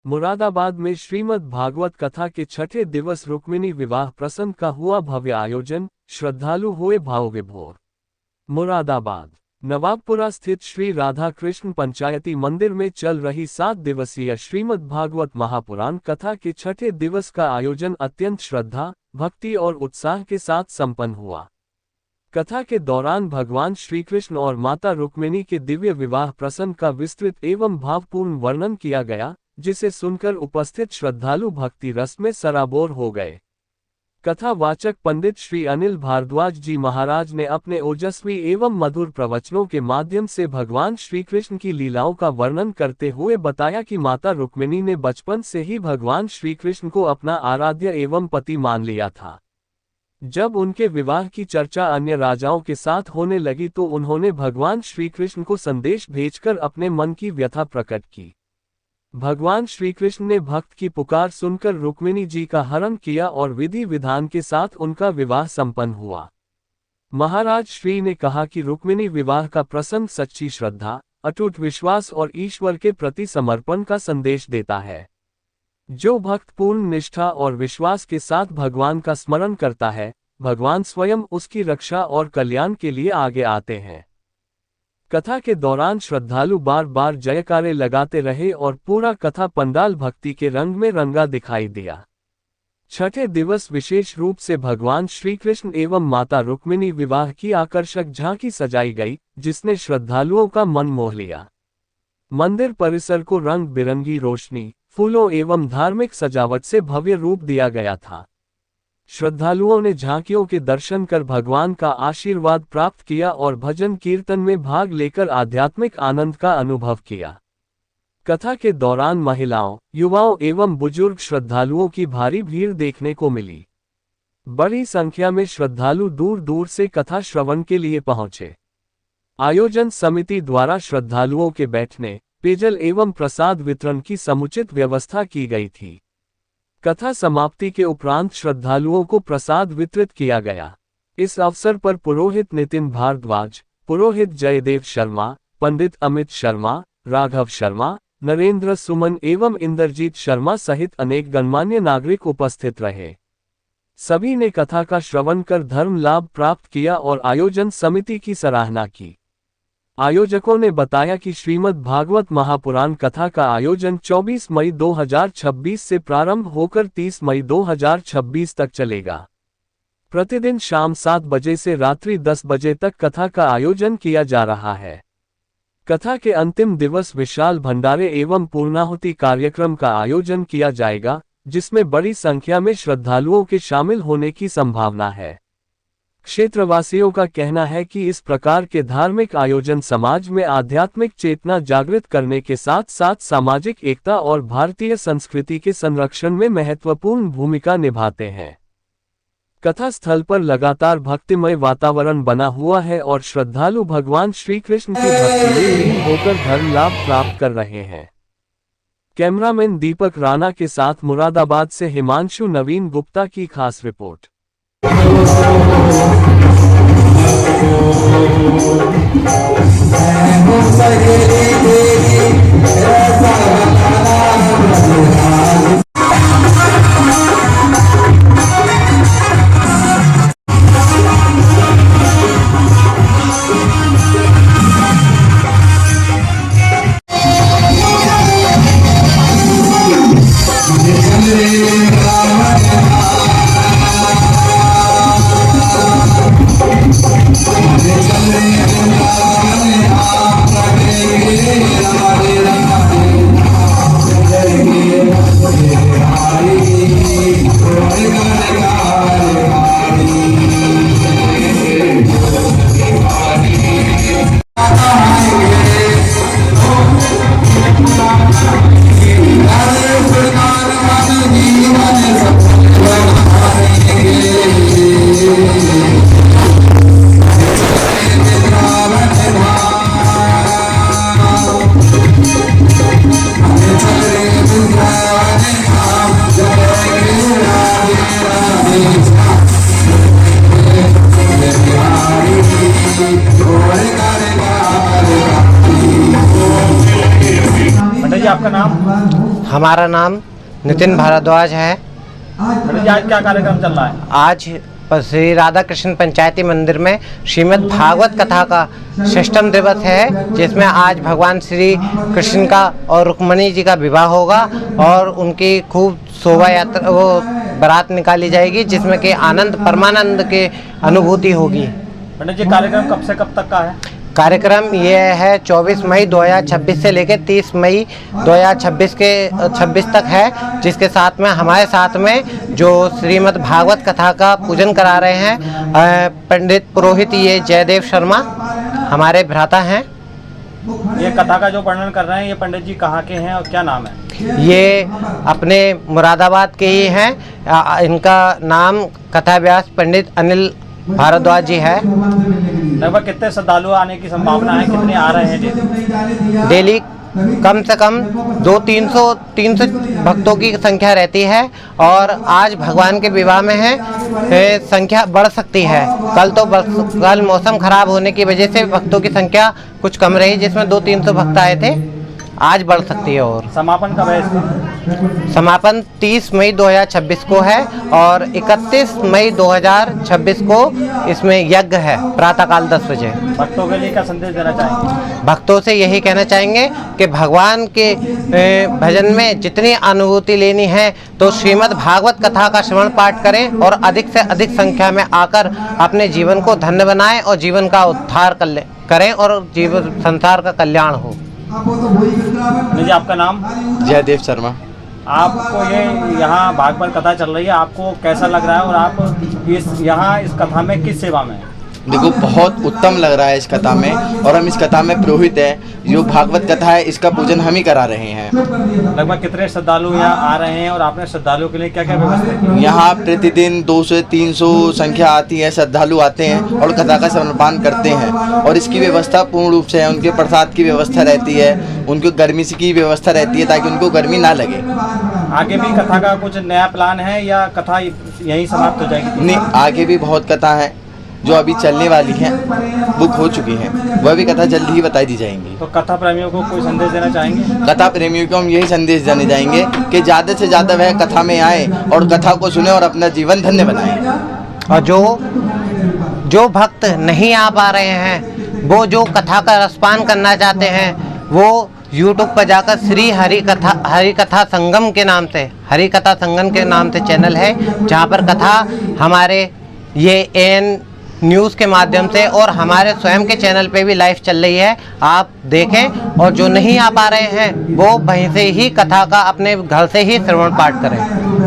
मुरादाबाद में श्रीमद् भागवत कथा के छठे दिवस रुक्मिणी विवाह प्रसंग का हुआ भव्य आयोजन, श्रद्धालु हुए भाव विभोर। मुरादाबाद नवाबपुरा स्थित श्री राधा कृष्ण पंचायती मंदिर में चल रही 7 दिवसीय श्रीमद् भागवत महापुराण कथा के छठे दिवस का आयोजन अत्यंत श्रद्धा, भक्ति और उत्साह के साथ संपन्न हुआ। कथा के दौरान भगवान श्रीकृष्ण और माता रुक्मिणी के दिव्य विवाह प्रसंग का विस्तृत एवं भावपूर्ण वर्णन किया गया, जिसे सुनकर उपस्थित श्रद्धालु भक्ति रस में सराबोर हो गए। कथा वाचक पंडित श्री अनिल भारद्वाज जी महाराज ने अपने ओजस्वी एवं मधुर प्रवचनों के माध्यम से भगवान श्रीकृष्ण की लीलाओं का वर्णन करते हुए बताया कि माता रुक्मिणी ने बचपन से ही भगवान श्रीकृष्ण को अपना आराध्य एवं पति मान लिया था। जब उनके विवाह की चर्चा अन्य राजाओं के साथ होने लगी तो उन्होंने भगवान श्रीकृष्ण को संदेश भेजकर अपने मन की व्यथा प्रकट की। भगवान श्रीकृष्ण ने भक्त की पुकार सुनकर रुक्मिणी जी का हरण किया और विधि विधान के साथ उनका विवाह संपन्न हुआ। महाराज श्री ने कहा कि रुक्मिणी विवाह का प्रसंग सच्ची श्रद्धा, अटूट विश्वास और ईश्वर के प्रति समर्पण का संदेश देता है। जो भक्त पूर्ण निष्ठा और विश्वास के साथ भगवान का स्मरण करता है, भगवान स्वयं उसकी रक्षा और कल्याण के लिए आगे आते हैं। कथा के दौरान श्रद्धालु बार बार जयकारे लगाते रहे और पूरा कथा पंडाल भक्ति के रंग में रंगा दिखाई दिया। छठे दिवस विशेष रूप से भगवान श्रीकृष्ण एवं माता रुक्मिणी विवाह की आकर्षक झांकी सजाई गई, जिसने श्रद्धालुओं का मन मोह लिया। मंदिर परिसर को रंग बिरंगी रोशनी, फूलों एवं धार्मिक सजावट से भव्य रूप दिया गया था। श्रद्धालुओं ने झांकियों के दर्शन कर भगवान का आशीर्वाद प्राप्त किया और भजन कीर्तन में भाग लेकर आध्यात्मिक आनंद का अनुभव किया। कथा के दौरान महिलाओं, युवाओं एवं बुजुर्ग श्रद्धालुओं की भारी भीड़ देखने को मिली। बड़ी संख्या में श्रद्धालु दूर दूर से कथा श्रवण के लिए पहुंचे। आयोजन समिति द्वारा श्रद्धालुओं के बैठने, पेयजल एवं प्रसाद वितरण की समुचित व्यवस्था की गई थी। कथा समाप्ति के उपरांत श्रद्धालुओं को प्रसाद वितरित किया गया। इस अवसर पर पुरोहित नितिन भारद्वाज, पुरोहित जयदेव शर्मा, पंडित अमित शर्मा, राघव शर्मा, नरेंद्र सुमन एवं इंद्रजीत शर्मा सहित अनेक गणमान्य नागरिक उपस्थित रहे। सभी ने कथा का श्रवण कर धर्म लाभ प्राप्त किया और आयोजन समिति की सराहना की। आयोजकों ने बताया कि श्रीमद् भागवत महापुराण कथा का आयोजन 24 मई 2026 से प्रारंभ होकर 30 मई 2026 तक चलेगा। प्रतिदिन शाम 7 बजे से रात्रि 10 बजे तक कथा का आयोजन किया जा रहा है। कथा के अंतिम दिवस विशाल भंडारे एवं पूर्णाहुति कार्यक्रम का आयोजन किया जाएगा, जिसमें बड़ी संख्या में श्रद्धालुओं के शामिल होने की संभावना है। क्षेत्रवासियों का कहना है कि इस प्रकार के धार्मिक आयोजन समाज में आध्यात्मिक चेतना जागृत करने के साथ साथ सामाजिक एकता और भारतीय संस्कृति के संरक्षण में महत्वपूर्ण भूमिका निभाते हैं। कथा स्थल पर लगातार भक्तिमय वातावरण बना हुआ है और श्रद्धालु भगवान श्रीकृष्ण की भक्ति में लीन होकर धर्म लाभ प्राप्त कर रहे हैं। कैमरामैन दीपक राणा के साथ मुरादाबाद से हिमांशु नवीन गुप्ता की खास रिपोर्ट। आपका नाम? हमारा नाम नितिन भारद्वाज है। पंडित जी, आज क्या कार्यक्रम चल रहा है? आज श्री राधा कृष्ण पंचायती मंदिर में श्रीमद् भागवत कथा का 6वां दिवस है, जिसमें आज भगवान श्री कृष्ण का और रुक्मणी जी का विवाह होगा और उनकी खूब शोभा यात्रा वो बारात निकाली जाएगी, जिसमें कि आनंद परमानंद के अनुभूति होगी। पंडित जी, कार्यक्रम कब से कब तक का है? कार्यक्रम ये है 24 मई 2026 से लेकर 30 मई 2026 तक है, जिसके साथ में हमारे साथ में जो श्रीमद् भागवत कथा का पूजन करा रहे हैं पंडित पुरोहित ये जयदेव शर्मा हमारे भ्राता हैं। ये कथा का जो वर्णन कर रहे हैं, ये पंडित जी कहाँ के हैं और क्या नाम है? ये अपने मुरादाबाद के ही हैं। इनका नाम कथा व्यास पंडित अनिल भारद्वाज जी है। लगभग कितने श्रद्धालु आने की संभावना है? कितने आ रहे हैं डेली? कम से कम 200-300 भक्तों की संख्या रहती है और आज भगवान के विवाह में है संख्या बढ़ सकती है। कल मौसम खराब होने की वजह से भक्तों की संख्या कुछ कम रही, जिसमें 200-300 भक्त आए थे। आज बढ़ सकती है। और समापन कब है इसका? समापन 30 मई 2026 को है और 31 मई 2026 को इसमें यज्ञ है प्रातःकाल 10 बजे। भक्तों के लिए क्या संदेश देना चाहेंगे? भक्तों से यही कहना चाहेंगे कि भगवान के भजन में जितनी अनुभूति लेनी है तो श्रीमद् भागवत कथा का श्रवण पाठ करें और अधिक से अधिक संख्या में आकर अपने जीवन को धन्य बनाएं और जीवन का उद्धार करें और जीवन संसार का कल्याण हो। जी, आपका नाम? जयदेव शर्मा। आपको ये यहाँ भागवत कथा चल रही है, आपको कैसा लग रहा है और आप इस कथा में किस सेवा में हैं? देखो, बहुत उत्तम लग रहा है इस कथा में, और हम इस कथा में पुरोहित है। जो भागवत कथा है इसका पूजन हम ही करा रहे हैं। लगभग कितने श्रद्धालु यहाँ आ रहे हैं और आपने श्रद्धालुओं के लिए क्या क्या व्यवस्था की? यहाँ प्रतिदिन 200-300 संख्या आती है, श्रद्धालु आते हैं और कथा का श्रवणपान करते हैं। और इसकी व्यवस्था पूर्ण रूप से है। उनके प्रसाद की व्यवस्था रहती है, उनको गर्मी की व्यवस्था रहती है ताकि उनको गर्मी ना लगे। आगे भी कथा का कुछ नया प्लान है या कथा यहीं समाप्त हो जाएगी? नहीं, आगे भी बहुत कथा है जो अभी चलने वाली हैं, बुक हो चुकी हैं। वह भी कथा जल्दी ही बताई दी जाएंगी। तो कथा प्रेमियों को कोई संदेश देना चाहेंगे? कथा प्रेमियों को हम यही संदेश देने जाएंगे कि ज़्यादा से ज़्यादा वह कथा में आए और कथा को सुने और अपना जीवन धन्य बनाएं। और जो भक्त नहीं आ पा रहे हैं, वो जो कथा का रसपान करना चाहते हैं, वो YouTube पर जाकर श्री हरि कथा संगम के नाम से हरिकथा संगम के नाम से चैनल है, जहाँ पर कथा हमारे ये AN न्यूज़ के माध्यम से और हमारे स्वयं के चैनल पे भी लाइव चल रही है। आप देखें और जो नहीं आ पा रहे हैं वो वहीं से ही कथा का अपने घर से ही श्रवण पाठ करें।